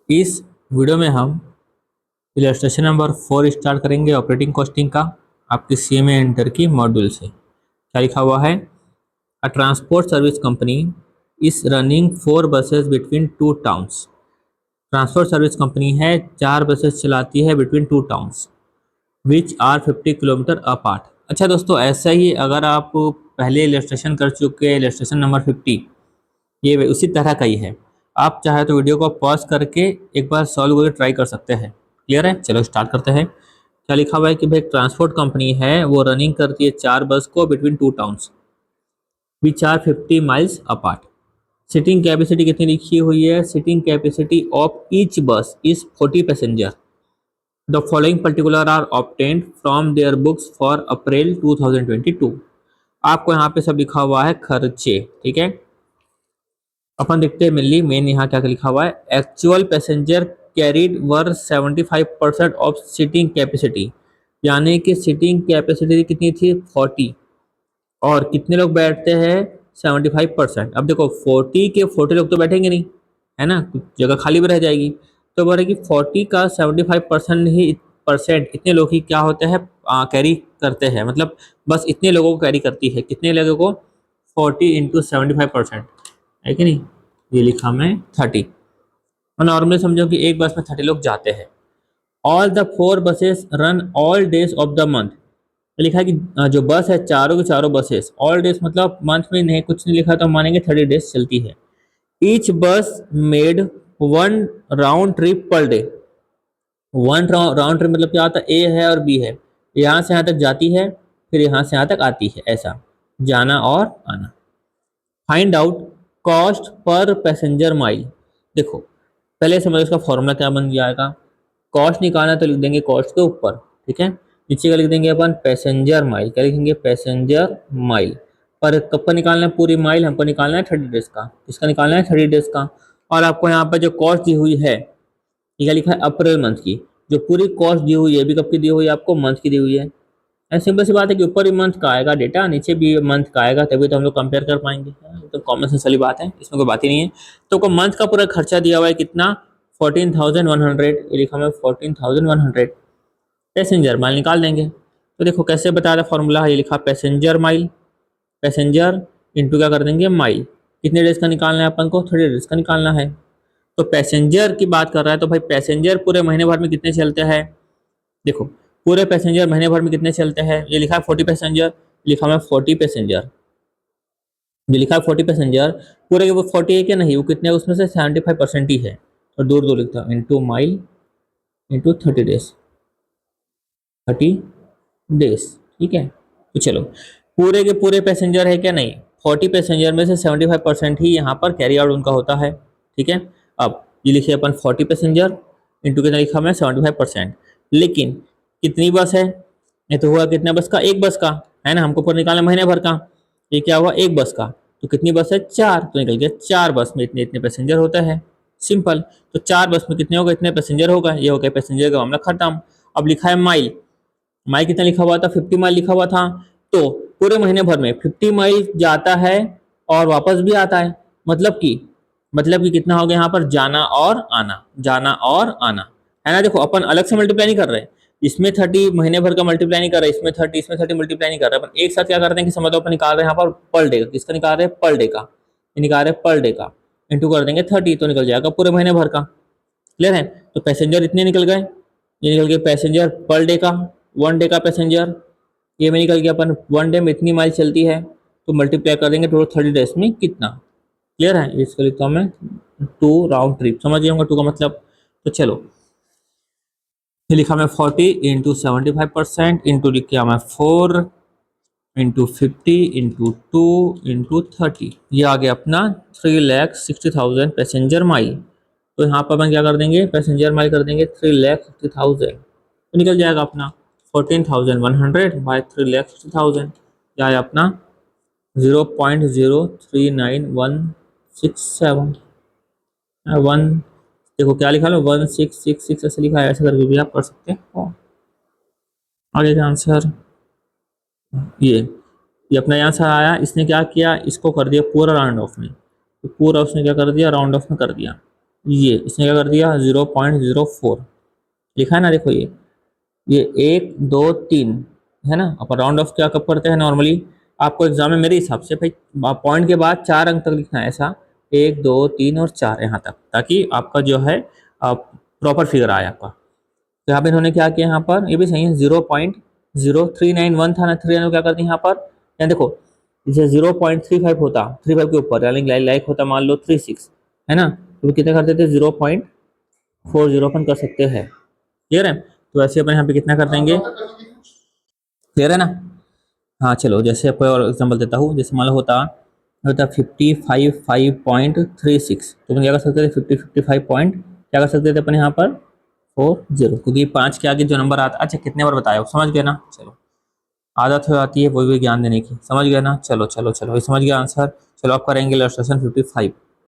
इस वीडियो में हम इलस्ट्रेशन नंबर 4 स्टार्ट करेंगे ऑपरेटिंग कॉस्टिंग का आपके सीएमए एंटर की मॉड्यूल से। क्या लिखा हुआ है? A transport service company is running 4 buses between 2 towns. Transport service company है, 4 बसेस चलाती है between 2 towns which are 50 kilometre apart. अच्छा दोस्तों, ऐसा ही अगर आप पहले इलस्ट्रेशन कर चुके हैं, इलस्ट्रेशन नंबर 50, ये उसी तरह का ही है। आप चाहे तो वीडियो को पॉज करके एक बार सॉल्व करके ट्राई कर सकते हैं। क्लियर है? चलो स्टार्ट करते हैं। क्या लिखा हुआ है कि भाई ट्रांसपोर्ट कंपनी है, वो रनिंग करती है 4 बस को between 2 towns which are 50 miles apart. Seating capacity कितनी लिखी हुई है? Seating capacity of each bus is 40 passenger. The following particular are obtained from their books for April 2022। आपको यहाँ पे सब लिखा हुआ है खर्चे। ठीक है, अपन देखते हैं मिली मेन यहाँ क्या लिखा हुआ है। Actual passenger carried were 75% of seating capacity, यानी कि सीटिंग कैपेसिटी कितनी थी? 40, और कितने लोग बैठते हैं? 75%। अब देखो 40 के 40 लोग तो बैठेंगे नहीं, है ना, कुछ जगह खाली भी रह जाएगी। तो बोल रहे कि 40 का 75% ही परसेंट इतने लोग ही क्या होते हैं, कैरी करते हैं। मतलब बस इतने लोगों को कैरी करती है। कितने लोगों को? 40 इंटू 75%, है कि नहीं? ये लिखा मैं 30। और नॉर्मली समझो कि एक बस में 30 लोग जाते हैं। All the 4 buses run all days of the month. लिखा है कि जो बस है, चारों की चारों बसेस ऑल डेज मतलब मंथ में नहीं, कुछ नहीं लिखा तो मानेंगे 30 डेज चलती है। ईच बस made 1 round trip per day. 1 round trip मतलब क्या होता है? ए है और बी है, यहाँ से यहाँ तक जाती है, फिर यहाँ से यहाँ तक आती है, ऐसा जाना और आना। Find out cost per passenger mile. देखो पहले समझो इसका फॉर्मूला क्या बन जाएगा। कॉस्ट निकालना तो लिख देंगे कॉस्ट के ऊपर, ठीक है। नीचे का लिख देंगे अपन पैसेंजर माइल। क्या लिखेंगे? Passenger mile. पर कब का निकालना है? पूरी माइल हमको निकालना है 30 डेज का। किसका निकालना है? 30 डेज का। और आपको यहाँ पर जो कॉस्ट दी हुई है, ये क्या लिखा है? अप्रैल मंथ की। जो पूरी कॉस्ट दी हुई है, भी कब की दी हुई है? आपको मंथ की दी हुई है। सिंपल सी बात है कि ऊपर भी मंथ का आएगा डेटा, नीचे भी मंथ का आएगा, तभी तो हम लोग कंपेयर कर पाएंगे। तो कॉमन सेंस वाली बात है, इसमें कोई बात ही नहीं है। तो मंथ का पूरा खर्चा दिया हुआ है कितना? 14,100। ये लिखा है 14,100। पैसेंजर माइल निकाल देंगे। तो देखो कैसे बताया था फॉर्मूला, ये लिखा पैसेंजर माइल, पैसेंजर इंटू क्या कर देंगे? माइल। कितने डेज का निकालना है अपन को? 30 डेज का निकालना है। तो पैसेंजर की बात कर रहा है, तो भाई पैसेंजर पूरे महीने भर में कितने चलते हैं? देखो पूरे पैसेंजर महीने भर में कितने चलते हैं? ये लिखा है 40 पैसेंजर, लिखा है 40 पैसेंजर। ये लिखा है 40 पैसेंजर, पूरे के वो 40 है क्या? नहीं, वो कितने? उसमें से 75% ही है। और दूर दूर लिखता हूँ into mile into 30 days, 30 days. ठीक है, तो चलो पूरे के पूरे पैसेंजर है क्या? नहीं, 40 पैसेंजर में से 75% ही यहाँ पर कैरी आउट उनका होता है। ठीक है, अब ये लिखिए अपन 40 पैसेंजर इंटू कितना लिखा मैं? 75%। लेकिन कितनी बस है? ये तो हुआ कितना बस का? एक बस का, है ना। हमको पूरा निकालना महीने भर का। ये क्या हुआ? एक बस का। तो कितनी बस है? 4। तो निकल गया 4 बस में इतने इतने पैसेंजर होता है। सिंपल। तो 4 बस में कितने होगा? इतने पैसेंजर होगा। ये हो गया पैसेंजर का मामला खत्म। अब लिखा है माइल। माइल कितना लिखा हुआ था? 50 माइल लिखा हुआ था। तो पूरे महीने भर में 50 माइल जाता है और वापस भी आता है। मतलब कि कितना हो गया यहाँ पर? जाना और आना, जाना और आना, है ना। देखो अपन अलग से मल्टीप्लाई नहीं कर रहे, इसमें 30 महीने भर का मल्टीप्लाई नहीं कर रहे, इसमें 30 मल्टीप्लाई नहीं कर रहे। अपन एक साथ क्या करते हैं कि समझ लो अपन निकाल रहे हैं यहाँ पर पर डे का। किसका निकाल रहे हैं? पर डे का। ये निकाल रहे हैं पर डे का, इंटू कर देंगे 30, तो निकल जाएगा पूरे महीने भर का। क्लियर है? तो पैसेंजर इतने निकल गए। ये निकल गए पैसेंजर पर डे का, 1 डे का पैसेंजर। ये में निकल गया अपन 1 डे में इतनी माइल चलती है, तो मल्टीप्लाई कर देंगे टोटल 30 डेज में कितना। क्लियर है? इसको लिखता हूँ मैं 2 राउंड ट्रिप। समझ गए होंगे 2 का मतलब। तो चलो ये लिखा मैं 40 इंटू 75% इंटू लिख किया मैं 4 इंटू 50 इंटू 2 इंटू 30। ये आ गया अपना 3,60,000 पैसेंजर माइल। तो यहाँ पर अपन क्या कर देंगे? पैसेंजर माइल कर देंगे 3,60,000। तो निकल जाएगा अपना 14,100 बाय 3,60,000। क्या है अपना? 0.039167 वन। देखो क्या लिखा लो, 1666 ऐसे लिखा है। ऐसे करके भी आप कर सकते हो। आगे का आंसर ये अपना यहाँ से आया। इसने क्या किया? इसको कर दिया पूरा राउंड ऑफ में। तो पूरा उसने क्या कर दिया? राउंड ऑफ में कर दिया। ये इसने क्या कर दिया 0.04 लिखा है ना, देखो ये 1 2 3 है ना। अब राउंड ऑफ क्या कब करते हैं नॉर्मली, आपको एग्जाम में मेरे हिसाब से भाई पॉइंट के बाद 4 अंक तक लिखना है, ऐसा 1 2 3 और 4 यहाँ तक, ताकि आपका जो है प्रॉपर फिगर आए आपका। तो यहाँ पे इन्होंने क्या किया, यहाँ पर ये भी सही है, 0.0391 था ना, 3 क्या करते हैं यहाँ पर, यहाँ देखो जैसे 0.35 होता 35 के ऊपर, यानी लाइक होता मान लो 36 है ना, तो कितना कर देते 0.40 अपन कर सकते हैं। क्लियर है, तो ऐसे अपन यहाँ पे कितना कर देंगे, क्लियर है ना। हाँ चलो, जैसे आपको और एग्जाम्पल देता हूँ, जैसे मान लो होता 55.36, तो अपन क्या कर सकते थे 55 पॉइंट क्या कर सकते थे अपन यहाँ पर 40, क्योंकि 5 के आगे जो नंबर आता, अच्छा कितने बार बताया समझ गए ना। चलो आदत हो जाती है वही भी ज्ञान देने की, समझ गए ना। चलो चलो चलो ये समझ गया आंसर। चलो आप करेंगे इलस्ट्रेशन 55।